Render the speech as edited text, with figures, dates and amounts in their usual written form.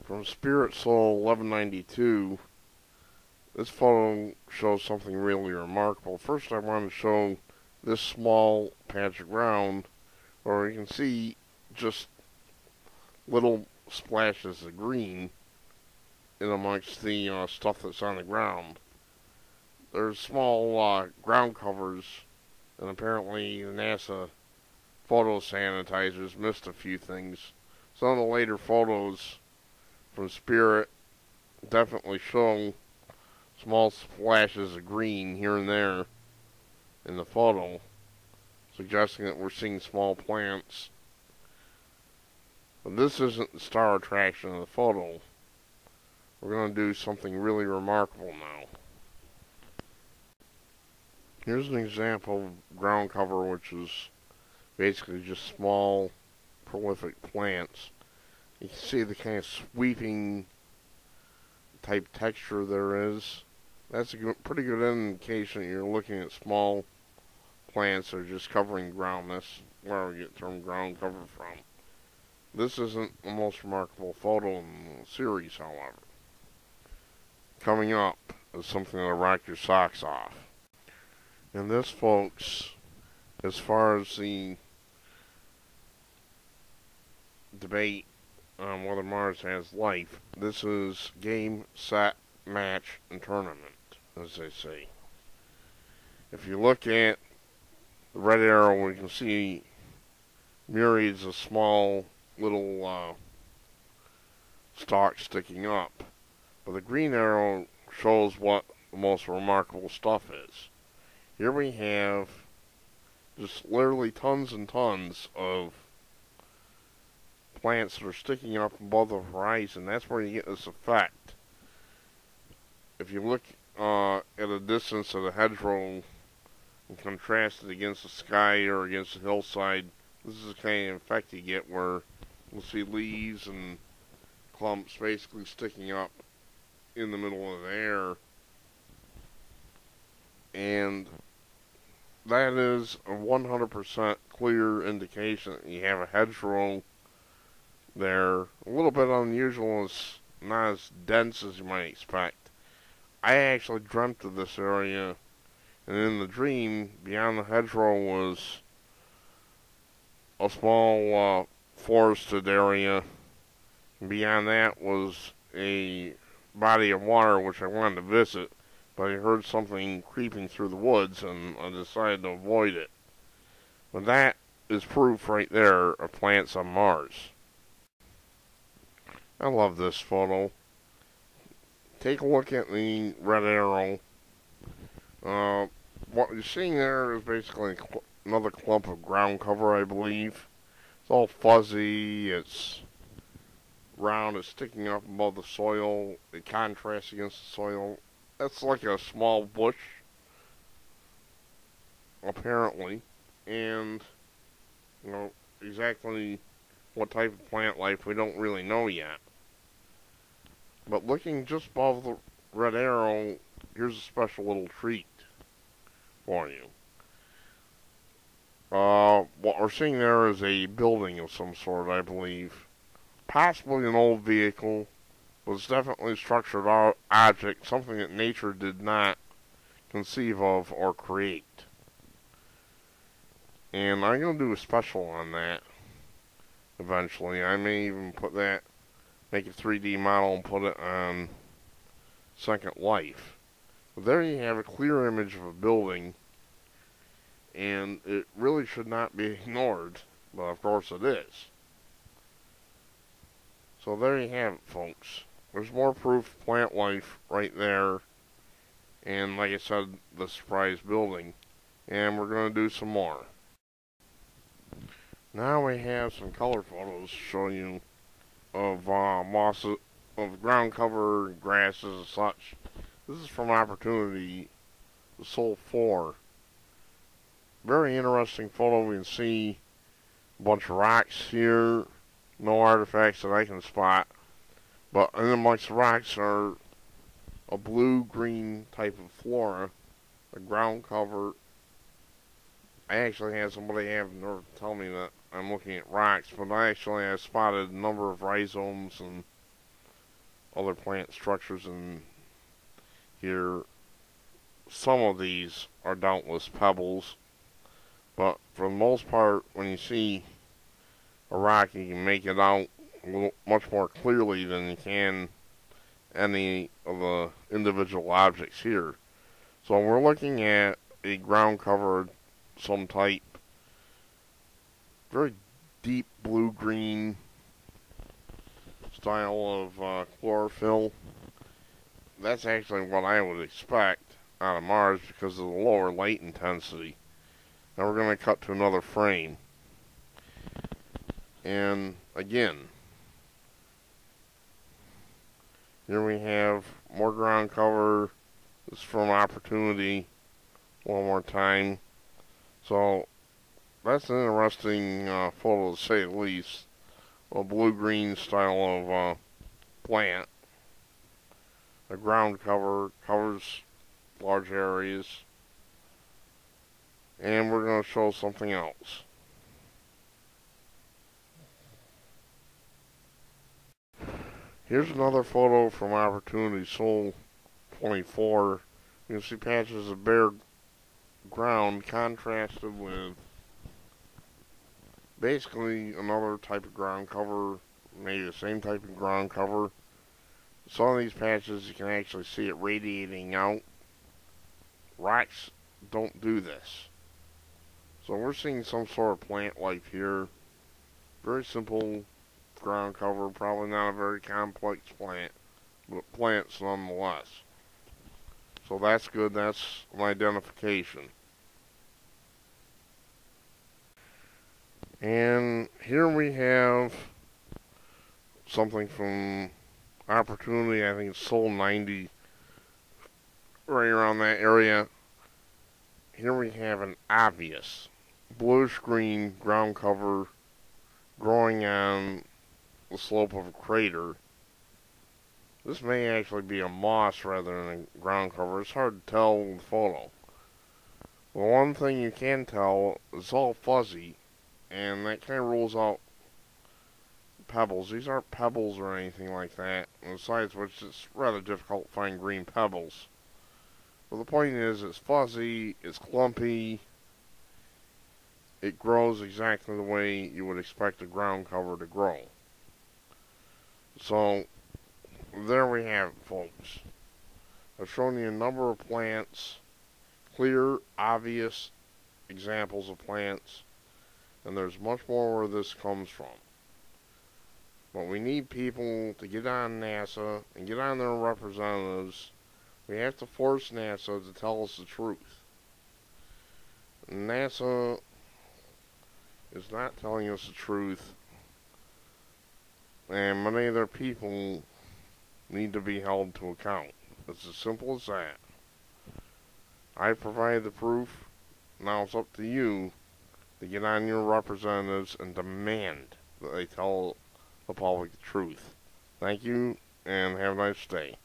From Spirit Soul 1192, this photo shows something really remarkable. First, I want to show this small patch of ground where you can see just little splashes of green in amongst the stuff that's on the ground. There's small ground covers, and apparently the NASA photo sanitizers missed a few things. Some of the later photos from Spirit definitely show small splashes of green here and there in the photo, suggesting that we're seeing small plants. But this isn't the star attraction of the photo. We're going to do something really remarkable now. Here's an example of ground cover, which is basically just small, prolific plants. You can see the kind of sweeping type texture there is. That's a pretty good indication that you're looking at small plants that are just covering ground. That's where we get the term ground cover from. This isn't the most remarkable photo in the series, however. Coming up is something that'll rock your socks off. And this, folks, as far as the debate on whether Mars has life, this is game, set, match, and tournament, as they say. If you look at the red arrow, we can see myriads of small little stalks sticking up. But the green arrow shows what the most remarkable stuff is. Here we have just literally tons and tons of plants that are sticking up above the horizon. That's where you get this effect. If you look at a distance of the hedgerow and contrast it against the sky or against the hillside, this is the kind of effect you get where you'll see leaves and clumps basically sticking up in the middle of the air. And that is a 100% clear indication that you have a hedgerow there. A little bit unusual, it's not as dense as you might expect. I actually dreamt of this area, and in the dream, beyond the hedgerow was a small forested area, and beyond that was a body of water which I wanted to visit, but I heard something creeping through the woods, and I decided to avoid it. But that is proof right there of plants on Mars. I love this photo. Take a look at the red arrow. What you're seeing there is basically another clump of ground cover, I believe. It's all fuzzy, it's round, it's sticking up above the soil, it contrasts against the soil. That's like a small bush, apparently, and exactly what type of plant life we don't really know yet. But looking just above the red arrow, here's a special little treat for you. What we're seeing there is a building of some sort, I believe. Possibly an old vehicle, but it's definitely a structured object, something that nature did not conceive of or create. And I'm going to do a special on that eventually. I may even make a 3D model and put it on Second Life. But there you have a clear image of a building, and it really should not be ignored, but of course it is. So there you have it, folks. There's more proof of plant life right there, and like I said, the surprise building. And we're going to do some more. Now we have some color photos showing you of moss, of ground cover, grasses and such. This is from Opportunity, the Soul 4. Very interesting photo. We can see a bunch of rocks here. No artifacts that I can spot. But in amongst the rocks are a blue-green type of flora, a ground cover. I actually had somebody have the nerve to tell me that I'm looking at rocks, but I actually have spotted a number of rhizomes and other plant structures in here. Some of these are doubtless pebbles, but for the most part, when you see a rock, you can make it out much more clearly than you can any of the individual objects here. So we're looking at a ground cover, some type, very deep blue-green style of chlorophyll. That's actually what I would expect out of Mars because of the lower light intensity. Now we're going to cut to another frame. And again, here we have more ground cover. This is from Opportunity. One more time. So that's an interesting photo to say the least. A blue-green style of plant. The ground cover covers large areas. And we're going to show something else. Here's another photo from Opportunity Soul 24. You can see patches of bare ground contrasted with basically another type of ground cover, maybe the same type of ground cover. Some of these patches you can actually see it radiating out. Rocks don't do this. So we're seeing some sort of plant life here. Very simple ground cover, probably not a very complex plant, but plants nonetheless. So that's good, that's an identification. And here we have something from Opportunity, I think it's Soul 90, right around that area. Here we have an obvious bluish-green ground cover growing on the slope of a crater. This may actually be a moss rather than a ground cover. It's hard to tell with the photo. But one thing you can tell, it's all fuzzy, and that kind of rules out pebbles. These aren't pebbles or anything like that. And besides which, it's rather difficult to find green pebbles. But the point is, it's fuzzy, it's clumpy, it grows exactly the way you would expect a ground cover to grow. So, there we have it, folks. I've shown you a number of plants, clear, obvious examples of plants, and there's much more where this comes from. But we need people to get on NASA and get on their representatives. We have to force NASA to tell us the truth. NASA is not telling us the truth, and many of their people need to be held to account. It's as simple as that. I provided the proof. Now it's up to you to get on your representatives and demand that they tell the public the truth. Thank you, and have a nice day.